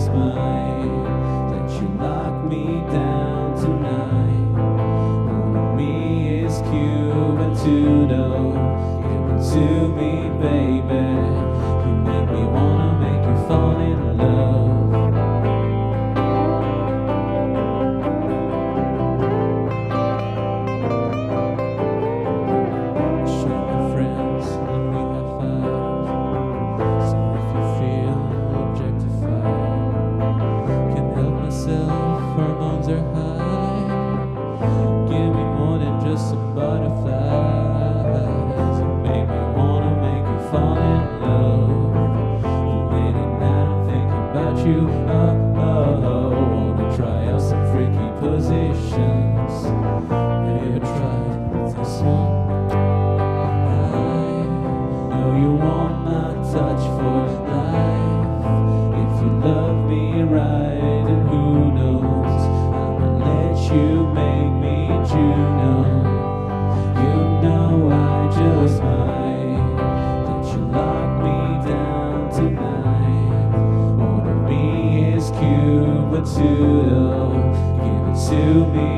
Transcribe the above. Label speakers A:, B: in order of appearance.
A: just might let you lock me down tonight. One of me is Cuban Tudo. Give it to me, baby. You make me wanna make you fall in love. Show my friends and we have five. So if you feel objectified, can't help myself, hormones are high. Give me more than just some butterflies. You make me wanna make you fall in love. Late at night I'm thinking about you. Wanna try out some freaky positions. Have you tried this one? I know you want my touch for life. If you love me right, and who knows, I'ma let you make me Juno. You know I just might let you lock me down tonight. One of me is Cuban Tudo. Give it to me,